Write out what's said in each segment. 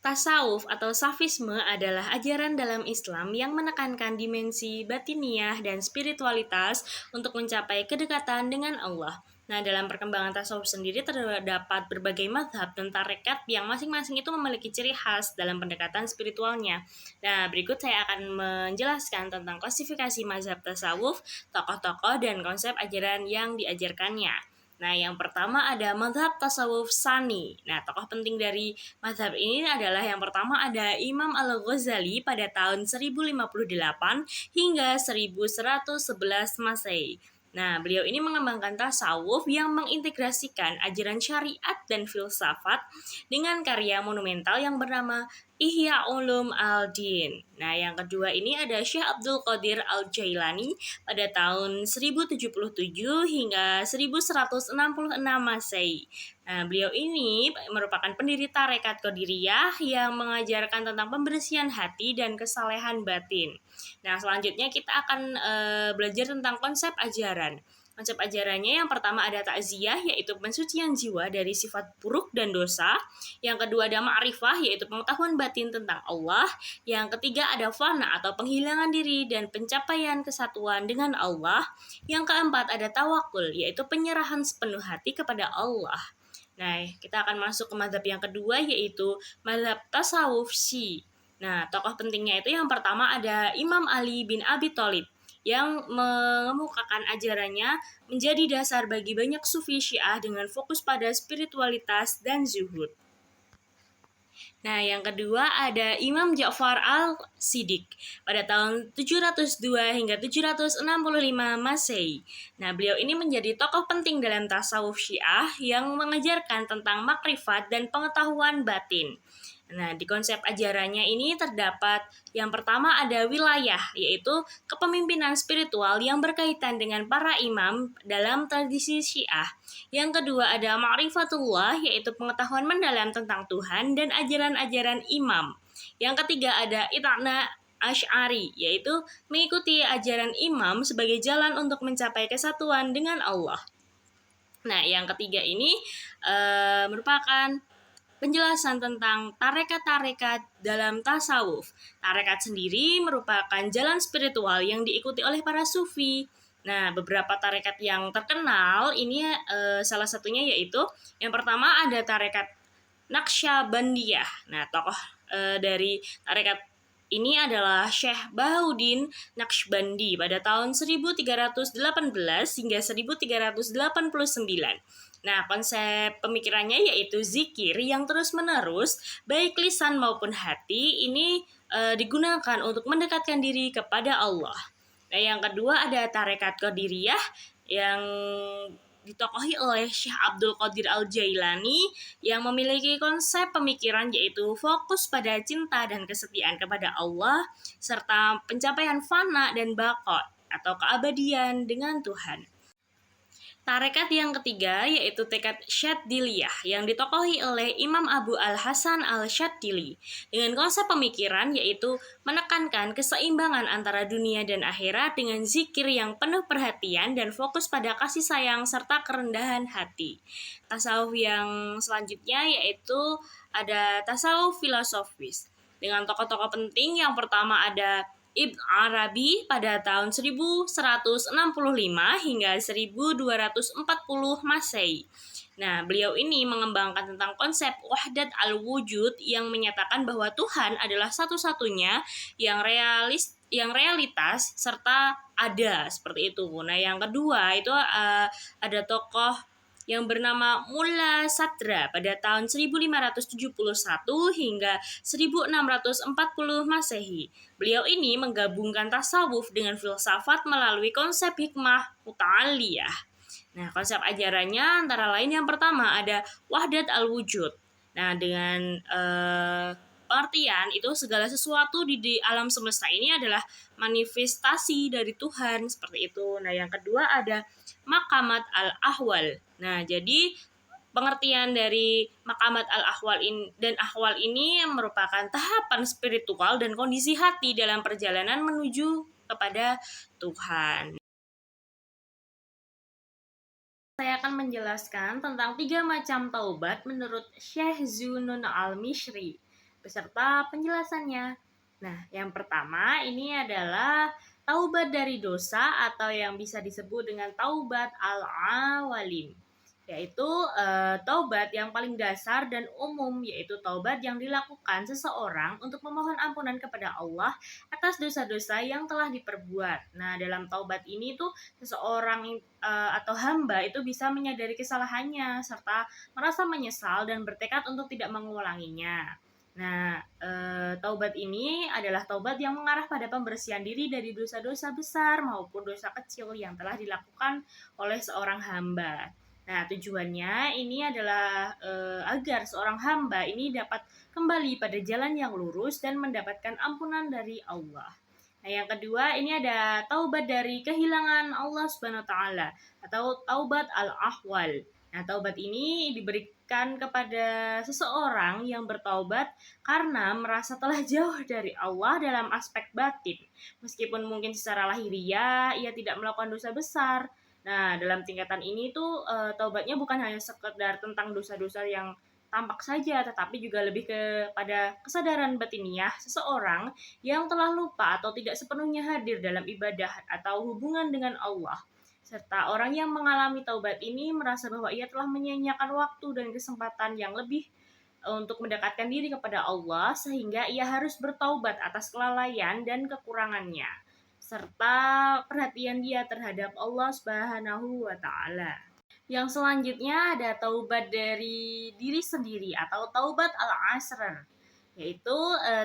Tasawuf atau safisme adalah ajaran dalam Islam yang menekankan dimensi batiniah dan spiritualitas untuk mencapai kedekatan dengan Allah. Nah, dalam perkembangan tasawuf sendiri terdapat berbagai mazhab dan tarekat yang masing-masing itu memiliki ciri khas dalam pendekatan spiritualnya. Nah, berikut saya akan menjelaskan tentang klasifikasi mazhab tasawuf, tokoh-tokoh, dan konsep ajaran yang diajarkannya. Nah, yang pertama ada mazhab tasawuf Sani. Nah, tokoh penting dari mazhab ini adalah yang pertama ada Imam Al-Ghazali pada tahun 1058 hingga 1111 Masehi. Nah, beliau ini mengembangkan tasawuf yang mengintegrasikan ajaran syariat dan filsafat dengan karya monumental yang bernama Ihya Ulum al-Din. Nah, yang kedua ini ada Syekh Abdul Qadir al-Jailani pada tahun 1077 hingga 1166 Masehi. Nah, beliau ini merupakan pendiri tarekat Qadiriyah yang mengajarkan tentang pembersihan hati dan kesalehan batin. Nah, selanjutnya kita akan belajar tentang konsep ajaran. Konsep ajarannya yang pertama ada takziah, yaitu pensucian jiwa dari sifat buruk dan dosa. Yang kedua ada ma'rifah, yaitu pengetahuan batin tentang Allah. Yang ketiga ada fana atau penghilangan diri dan pencapaian kesatuan dengan Allah. Yang keempat ada tawakul, yaitu penyerahan sepenuh hati kepada Allah. Nah, kita akan masuk ke mazhab yang kedua, yaitu mazhab tasawuf Syi. Nah, tokoh pentingnya itu yang pertama ada Imam Ali bin Abi Thalib yang mengemukakan ajarannya menjadi dasar bagi banyak sufi Syiah dengan fokus pada spiritualitas dan zuhud. Nah, yang kedua ada Imam Ja'far al-Siddiq pada tahun 702 hingga 765 Masehi. Nah, beliau ini menjadi tokoh penting dalam tasawuf Syiah yang mengajarkan tentang makrifat dan pengetahuan batin. Nah, di konsep ajarannya ini terdapat yang pertama ada wilayah, yaitu kepemimpinan spiritual yang berkaitan dengan para imam dalam tradisi Syiah. Yang kedua ada ma'rifatullah, yaitu pengetahuan mendalam tentang Tuhan dan ajaran-ajaran imam. Yang ketiga ada ita'na Asy'ari, yaitu mengikuti ajaran imam sebagai jalan untuk mencapai kesatuan dengan Allah. Nah, yang ketiga ini merupakan penjelasan tentang tarekat-tarekat dalam tasawuf. Tarekat sendiri merupakan jalan spiritual yang diikuti oleh para sufi. Nah, beberapa tarekat yang terkenal ini salah satunya yaitu yang pertama ada tarekat Naqsyabandiyah. Nah, tokoh dari tarekat ini adalah Syekh Bahuddin Naqsyabandi pada tahun 1318 hingga 1389. Nah, konsep pemikirannya yaitu zikir yang terus-menerus, baik lisan maupun hati, ini digunakan untuk mendekatkan diri kepada Allah. Nah, yang kedua ada tarekat Qadiriyah yang ditokohi oleh Syekh Abdul Qadir al-Jailani yang memiliki konsep pemikiran yaitu fokus pada cinta dan kesetiaan kepada Allah serta pencapaian fana dan baqa atau keabadian dengan Tuhan. Tarekat yang ketiga yaitu tekad Syadziliyah yang ditokohi oleh Imam Abu Al-Hasan Al-Syadzili dengan konsep pemikiran yaitu menekankan keseimbangan antara dunia dan akhirat dengan zikir yang penuh perhatian dan fokus pada kasih sayang serta kerendahan hati. Tasawuf yang selanjutnya yaitu ada tasawuf filosofis dengan tokoh-tokoh penting. Yang pertama ada Ibn Arabi pada tahun 1165 hingga 1240 Masehi. Nah, beliau ini mengembangkan tentang konsep wahdat al-wujud yang menyatakan bahwa Tuhan adalah satu-satunya yang realitas serta ada seperti itu. Nah, yang kedua itu ada tokoh yang bernama Mulla Sadra pada tahun 1571 hingga 1640 Masehi. Beliau ini menggabungkan tasawuf dengan filsafat melalui konsep hikmah muta'aliyah. Nah, konsep ajarannya antara lain yang pertama ada wahdat al-wujud. Nah, dengan pengertian itu segala sesuatu di alam semesta ini adalah manifestasi dari Tuhan seperti itu. Nah, yang kedua ada maqamat al-ahwal. Nah, jadi pengertian dari maqamat al-ahwal dan ahwal ini merupakan tahapan spiritual dan kondisi hati dalam perjalanan menuju kepada Tuhan. Saya akan menjelaskan tentang 3 macam taubat menurut Syekh Zunun al-Mishri. beserta penjelasannya. Nah, yang pertama ini adalah taubat dari dosa atau yang bisa disebut dengan taubat al-awalim, yaitu taubat yang paling dasar dan umum, yaitu taubat yang dilakukan seseorang untuk memohon ampunan kepada Allah atas dosa-dosa yang telah diperbuat. Nah, dalam taubat ini tuh seseorang atau hamba itu bisa menyadari kesalahannya serta merasa menyesal dan bertekad untuk tidak mengulanginya. Nah, taubat ini adalah taubat yang mengarah pada pembersihan diri dari dosa-dosa besar maupun dosa kecil yang telah dilakukan oleh seorang hamba. Nah, tujuannya ini adalah agar seorang hamba ini dapat kembali pada jalan yang lurus dan mendapatkan ampunan dari Allah. Nah, yang kedua ini ada taubat dari kehilangan Allah Subhanahu wa taala atau taubat al-ahwal. Nah, taubat ini diberikan kepada seseorang yang bertaubat karena merasa telah jauh dari Allah dalam aspek batin. Meskipun mungkin secara lahiriah ia tidak melakukan dosa besar. Nah, dalam tingkatan ini tuh taubatnya bukan hanya sekedar tentang dosa-dosa yang tampak saja, tetapi juga lebih kepada kesadaran batiniah seseorang yang telah lupa atau tidak sepenuhnya hadir dalam ibadah atau hubungan dengan Allah. Serta orang yang mengalami taubat ini merasa bahwa ia telah menyia-nyiakan waktu dan kesempatan yang lebih untuk mendekatkan diri kepada Allah sehingga ia harus bertaubat atas kelalaian dan kekurangannya serta perhatian dia terhadap Allah Subhanahu wa taala. Yang selanjutnya ada taubat dari diri sendiri atau taubat al-asrar, yaitu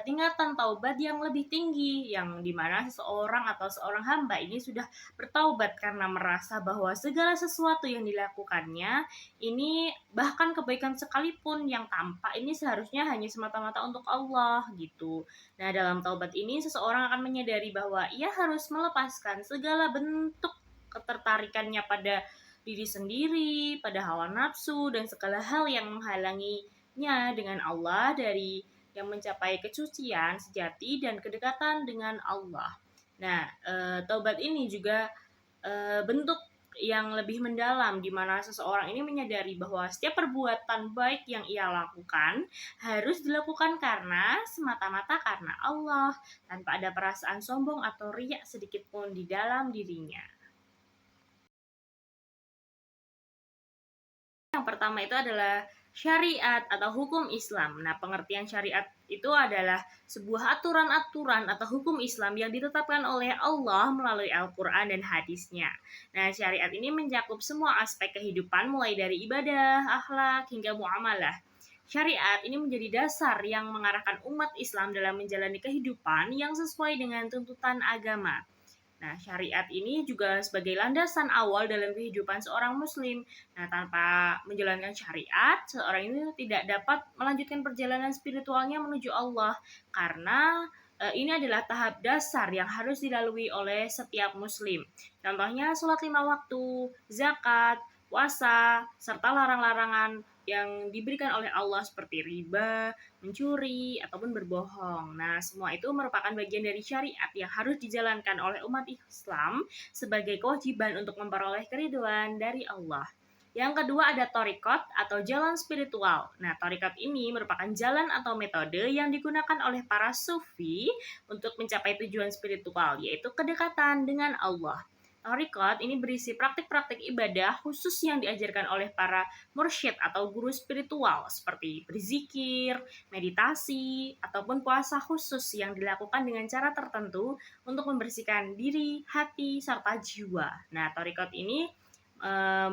tingkatan taubat yang lebih tinggi yang dimana seseorang atau seorang hamba ini sudah bertaubat karena merasa bahwa segala sesuatu yang dilakukannya ini bahkan kebaikan sekalipun yang tampak ini seharusnya hanya semata-mata untuk Allah gitu. Nah, dalam taubat ini seseorang akan menyadari bahwa ia harus melepaskan segala bentuk ketertarikannya pada diri sendiri, pada hawa nafsu, dan segala hal yang menghalanginya dengan Allah dari yang mencapai kesucian sejati dan kedekatan dengan Allah. Nah, taubat ini juga bentuk yang lebih mendalam di mana seseorang ini menyadari bahwa setiap perbuatan baik yang ia lakukan harus dilakukan karena semata-mata karena Allah tanpa ada perasaan sombong atau riak sedikit pun di dalam dirinya. Yang pertama itu adalah syariat atau hukum Islam. Nah, pengertian syariat itu adalah sebuah aturan-aturan atau hukum Islam yang ditetapkan oleh Allah melalui Al-Quran dan hadisnya. Nah, syariat ini mencakup semua aspek kehidupan mulai dari ibadah, akhlak, hingga muamalah. Syariat ini menjadi dasar yang mengarahkan umat Islam dalam menjalani kehidupan yang sesuai dengan tuntutan agama. Nah, syariat ini juga sebagai landasan awal dalam kehidupan seorang muslim. Nah, tanpa menjalankan syariat, seorang ini tidak dapat melanjutkan perjalanan spiritualnya menuju Allah karena ini adalah tahap dasar yang harus dilalui oleh setiap muslim. Contohnya sholat 5 waktu, zakat, puasa, serta larang-larangan yang diberikan oleh Allah seperti riba, mencuri, ataupun berbohong. Nah, semua itu merupakan bagian dari syariat yang harus dijalankan oleh umat Islam sebagai kewajiban untuk memperoleh keriduan dari Allah. Yang kedua ada torikot atau jalan spiritual. Nah, torikot ini merupakan jalan atau metode yang digunakan oleh para sufi untuk mencapai tujuan spiritual, yaitu kedekatan dengan Allah. Torikot ini berisi praktik-praktik ibadah khusus yang diajarkan oleh para mursyid atau guru spiritual seperti berzikir, meditasi, ataupun puasa khusus yang dilakukan dengan cara tertentu untuk membersihkan diri, hati, serta jiwa. Nah, torikot ini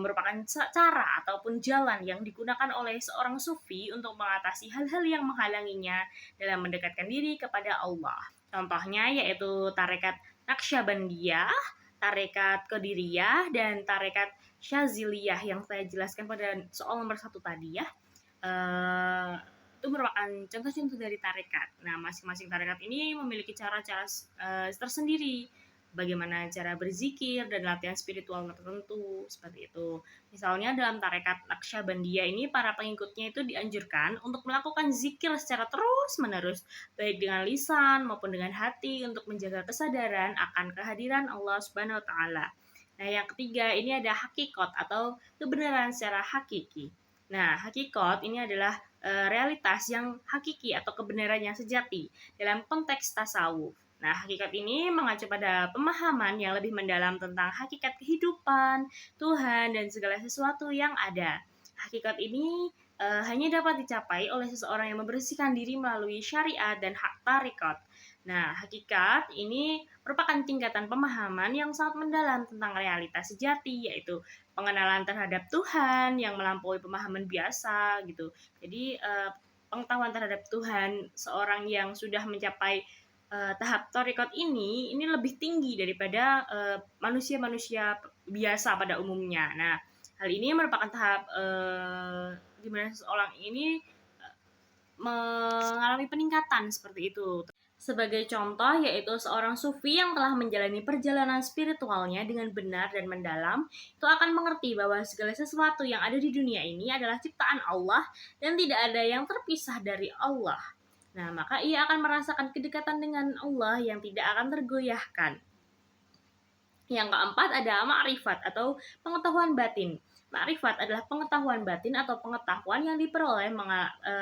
merupakan cara ataupun jalan yang digunakan oleh seorang sufi untuk mengatasi hal-hal yang menghalanginya dalam mendekatkan diri kepada Allah. Contohnya yaitu tarekat Naqsyabandiyah, tarekat Qadiriyah, dan tarekat Syaziliyah yang saya jelaskan pada soal nomor 1 tadi ya. Itu merupakan contoh-contoh dari tarekat. Nah, masing-masing tarekat ini memiliki cara-cara tersendiri bagaimana cara berzikir dan latihan spiritual tertentu seperti itu. Misalnya dalam tarekat Naqsyabandiyah ini para pengikutnya itu dianjurkan untuk melakukan zikir secara terus-menerus baik dengan lisan maupun dengan hati untuk menjaga kesadaran akan kehadiran Allah Subhanahu wa taala. Nah, yang ketiga ini ada hakikat atau kebenaran secara hakiki. Nah, hakikat ini adalah realitas yang hakiki atau kebenaran yang sejati dalam konteks tasawuf. Nah, hakikat ini mengacu pada pemahaman yang lebih mendalam tentang hakikat kehidupan, Tuhan, dan segala sesuatu yang ada. Hakikat ini hanya dapat dicapai oleh seseorang yang membersihkan diri melalui syariat dan hak tarikat. Nah, hakikat ini merupakan tingkatan pemahaman yang sangat mendalam tentang realitas sejati, yaitu pengenalan terhadap Tuhan yang melampaui pemahaman biasa gitu. Jadi pengetahuan terhadap Tuhan seorang yang sudah mencapai tahap torikot ini lebih tinggi daripada manusia-manusia biasa pada umumnya. Nah, hal ini merupakan tahap di mana seseorang ini mengalami peningkatan seperti itu. Sebagai contoh, yaitu seorang sufi yang telah menjalani perjalanan spiritualnya dengan benar dan mendalam, itu akan mengerti bahwa segala sesuatu yang ada di dunia ini adalah ciptaan Allah dan tidak ada yang terpisah dari Allah. Nah, maka ia akan merasakan kedekatan dengan Allah yang tidak akan tergoyahkan. Yang keempat ada ma'rifat atau pengetahuan batin. Ma'rifat adalah pengetahuan batin atau pengetahuan yang diperoleh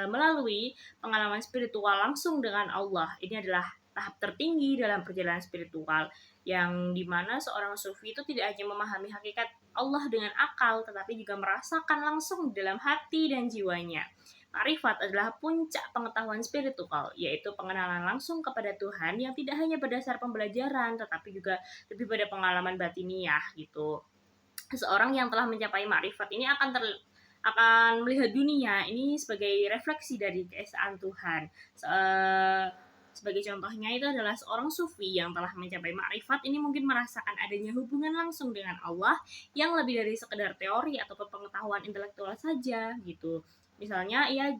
melalui pengalaman spiritual langsung dengan Allah. Ini adalah tahap tertinggi dalam perjalanan spiritual yang dimana seorang sufi itu tidak hanya memahami hakikat Allah dengan akal, tetapi juga merasakan langsung dalam hati dan jiwanya. Ma'rifat adalah puncak pengetahuan spiritual, yaitu pengenalan langsung kepada Tuhan yang tidak hanya berdasar pembelajaran, tetapi juga lebih pada pengalaman batiniah gitu. Seorang yang telah mencapai ma'rifat ini akan melihat dunia ini sebagai refleksi dari keesaan Tuhan. Sebagai contohnya itu adalah seorang sufi yang telah mencapai ma'rifat ini mungkin merasakan adanya hubungan langsung dengan Allah yang lebih dari sekedar teori atau pengetahuan intelektual saja gitu. Misalnya ia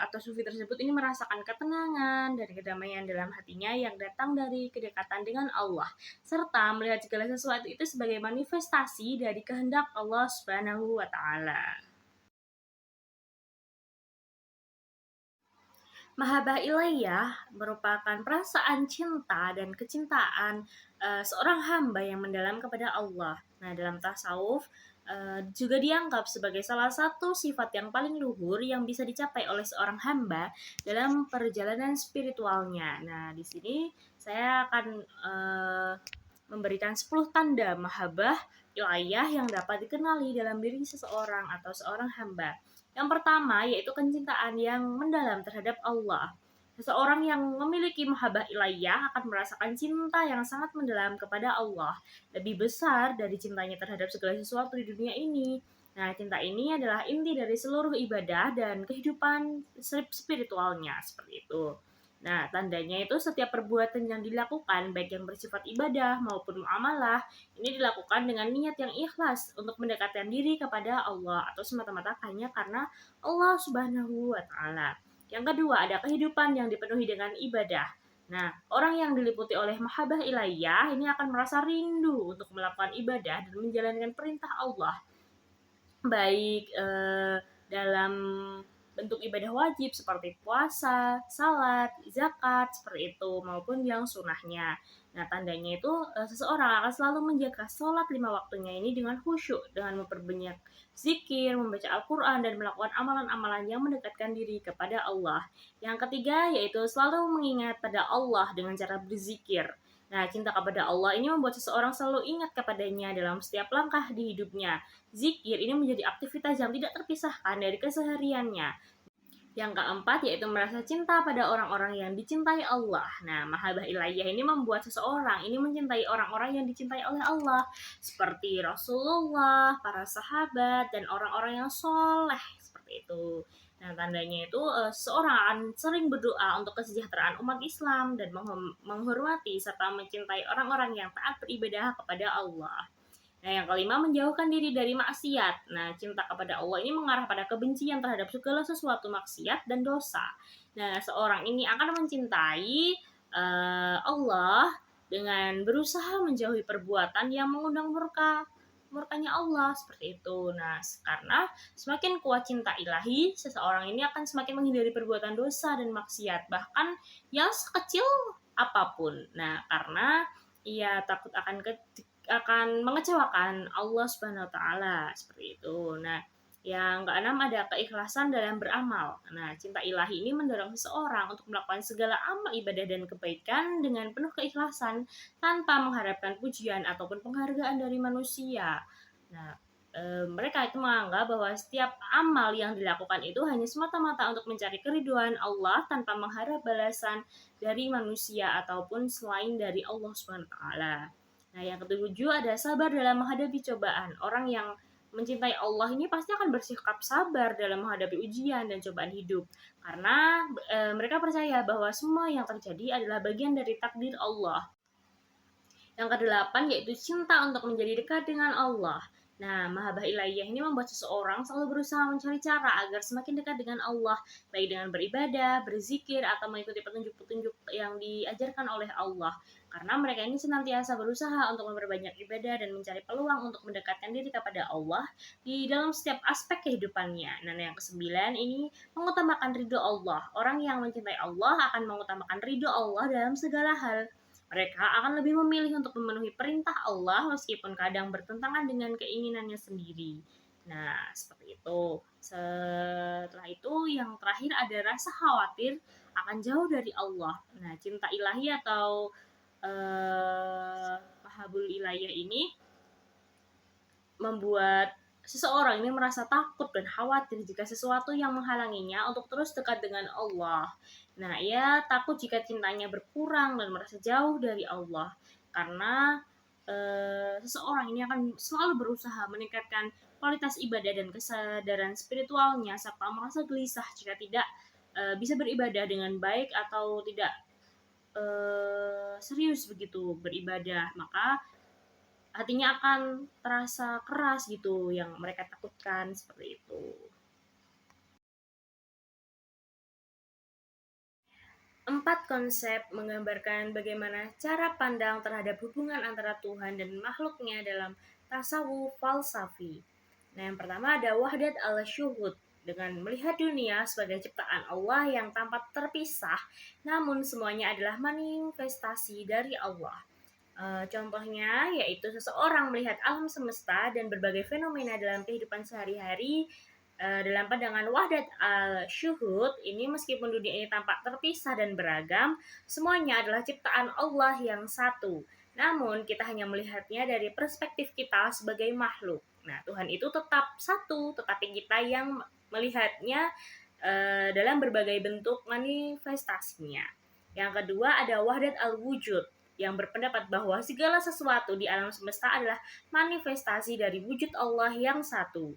atau sufi tersebut ini merasakan ketenangan dan kedamaian dalam hatinya yang datang dari kedekatan dengan Allah, serta melihat segala sesuatu itu sebagai manifestasi dari kehendak Allah Subhanahu wa taala. Mahabbah ilaiyah merupakan perasaan cinta dan kecintaan seorang hamba yang mendalam kepada Allah. Nah, dalam tasawuf juga dianggap sebagai salah satu sifat yang paling luhur yang bisa dicapai oleh seorang hamba dalam perjalanan spiritualnya. Nah, di sini saya akan memberikan 10 tanda mahabbah ilaiyah yang dapat dikenali dalam diri seseorang atau seorang hamba. Yang pertama yaitu kecintaan yang mendalam terhadap Allah. Seseorang yang memiliki mahabbah ilaiyah akan merasakan cinta yang sangat mendalam kepada Allah, lebih besar dari cintanya terhadap segala sesuatu di dunia ini. Nah, cinta ini adalah inti dari seluruh ibadah dan kehidupan spiritualnya, seperti itu. Nah, tandanya itu setiap perbuatan yang dilakukan, baik yang bersifat ibadah maupun muamalah, ini dilakukan dengan niat yang ikhlas untuk mendekatkan diri kepada Allah atau semata-mata hanya karena Allah Subhanahu wa taala. Yang kedua, ada kehidupan yang dipenuhi dengan ibadah. Nah, orang yang diliputi oleh mahabbah ilaiyah ini akan merasa rindu untuk melakukan ibadah dan menjalankan perintah Allah, baik dalam bentuk ibadah wajib seperti puasa, salat, zakat, seperti itu, maupun yang sunahnya. Nah, tandanya itu seseorang akan selalu menjaga sholat 5 waktunya ini dengan khusyuk, dengan memperbanyak zikir, membaca Al-Quran, dan melakukan amalan-amalan yang mendekatkan diri kepada Allah. Yang ketiga, yaitu selalu mengingat pada Allah dengan cara berzikir. Nah, cinta kepada Allah ini membuat seseorang selalu ingat kepadanya dalam setiap langkah di hidupnya. Zikir ini menjadi aktivitas yang tidak terpisahkan dari kesehariannya. Yang keempat yaitu merasa cinta pada orang-orang yang dicintai Allah. Nah, mahabbah ilaiyah ini membuat seseorang ini mencintai orang-orang yang dicintai oleh Allah, seperti Rasulullah, para sahabat, dan orang-orang yang soleh, seperti itu. Nah, tandanya itu seseorang akan sering berdoa untuk kesejahteraan umat Islam dan menghormati serta mencintai orang-orang yang taat beribadah kepada Allah. Nah, yang kelima, menjauhkan diri dari maksiat. Nah, cinta kepada Allah ini mengarah pada kebencian terhadap segala sesuatu maksiat dan dosa. Nah, seorang ini akan mencintai Allah dengan berusaha menjauhi perbuatan yang mengundang murkanya Allah, seperti itu. Nah, karena semakin kuat cinta ilahi, seseorang ini akan semakin menghindari perbuatan dosa dan maksiat, bahkan yang sekecil apapun. Nah, karena ia takut akan mengecewakan Allah Subhanahu wa taala, seperti itu. Nah, Yang keenam ada keikhlasan dalam beramal. Nah, cinta ilahi ini mendorong seseorang untuk melakukan segala amal ibadah dan kebaikan dengan penuh keikhlasan tanpa mengharapkan pujian ataupun penghargaan dari manusia. Nah, mereka itu menganggap bahwa setiap amal yang dilakukan itu hanya semata-mata untuk mencari keriduan Allah tanpa mengharap balasan dari manusia ataupun selain dari Allah Subhanahu wa taala. Nah, yang ketujuh ada sabar dalam menghadapi cobaan. Orang yang mencintai Allah ini pasti akan bersikap sabar dalam menghadapi ujian dan cobaan hidup karena mereka percaya bahwa semua yang terjadi adalah bagian dari takdir Allah. Yang kedelapan yaitu cinta untuk menjadi dekat dengan Allah. Nah, mahabbah ilahiyah ini membuat seseorang selalu berusaha mencari cara agar semakin dekat dengan Allah, baik dengan beribadah, berzikir, atau mengikuti petunjuk-petunjuk yang diajarkan oleh Allah. Karena mereka ini senantiasa berusaha untuk memperbanyak ibadah dan mencari peluang untuk mendekatkan diri kepada Allah di dalam setiap aspek kehidupannya. Nah, yang kesembilan ini mengutamakan ridho Allah. Orang yang mencintai Allah akan mengutamakan ridho Allah dalam segala hal. Mereka akan lebih memilih untuk memenuhi perintah Allah meskipun kadang bertentangan dengan keinginannya sendiri. Nah, seperti itu. Setelah itu, yang terakhir ada rasa khawatir akan jauh dari Allah. Nah, cinta ilahi atau mahabbul ilahiyah ini membuat seseorang ini merasa takut dan khawatir jika sesuatu yang menghalanginya untuk terus dekat dengan Allah. Nah, ia takut jika cintanya berkurang dan merasa jauh dari Allah karena seseorang ini akan selalu berusaha meningkatkan kualitas ibadah dan kesadaran spiritualnya serta merasa gelisah jika tidak bisa beribadah dengan baik atau tidak serius begitu beribadah. Maka hatinya akan terasa keras gitu yang mereka takutkan seperti itu. Empat konsep menggambarkan bagaimana cara pandang terhadap hubungan antara Tuhan dan makhluknya dalam tasawuf falsafi. Nah, yang pertama ada wahdat al-syuhud dengan melihat dunia sebagai ciptaan Allah yang tampak terpisah, namun semuanya adalah manifestasi dari Allah. Contohnya yaitu seseorang melihat alam semesta dan berbagai fenomena dalam kehidupan sehari-hari dalam pandangan wahdat al-syuhud ini meskipun dunia ini tampak terpisah dan beragam, semuanya adalah ciptaan Allah yang satu. Namun kita hanya melihatnya dari perspektif kita sebagai makhluk. Nah, Tuhan itu tetap satu, tetapi kita yang melihatnya dalam berbagai bentuk manifestasinya. Yang kedua ada wahdat al-wujud yang berpendapat bahwa segala sesuatu di alam semesta adalah manifestasi dari wujud Allah yang satu.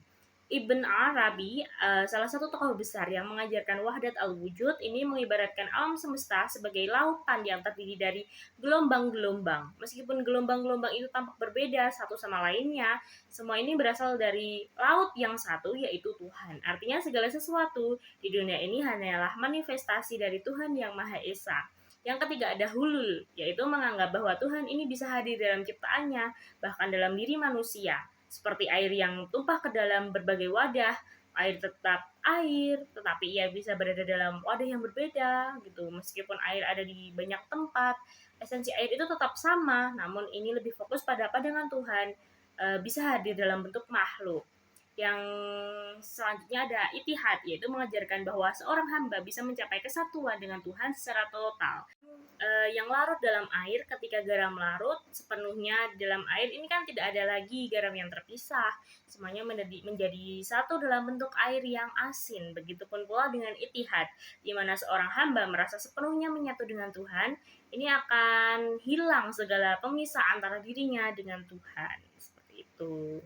Ibn Arabi, salah satu tokoh besar yang mengajarkan wahdat al-wujud, ini mengibaratkan alam semesta sebagai lautan yang terdiri dari gelombang-gelombang. Meskipun gelombang-gelombang itu tampak berbeda satu sama lainnya, semua ini berasal dari laut yang satu, yaitu Tuhan. Artinya segala sesuatu di dunia ini hanyalah manifestasi dari Tuhan yang Maha Esa. Yang ketiga ada hulul, yaitu menganggap bahwa Tuhan ini bisa hadir dalam ciptaannya, bahkan dalam diri manusia. Seperti air yang tumpah ke dalam berbagai wadah, air tetap air, tetapi ia bisa berada dalam wadah yang berbeda gitu. Meskipun air ada di banyak tempat, esensi air itu tetap sama, namun ini lebih fokus pada pandangan Tuhan bisa hadir dalam bentuk makhluk. Yang selanjutnya ada itihad, yaitu mengajarkan bahwa seorang hamba bisa mencapai kesatuan dengan Tuhan secara total. Yang larut dalam air, ketika garam larut sepenuhnya dalam air, ini kan tidak ada lagi garam yang terpisah, semuanya menjadi satu dalam bentuk air yang asin. Begitupun pula dengan itihad, di mana seorang hamba merasa sepenuhnya menyatu dengan Tuhan, ini akan hilang segala pemisah antara dirinya dengan Tuhan. Seperti itu.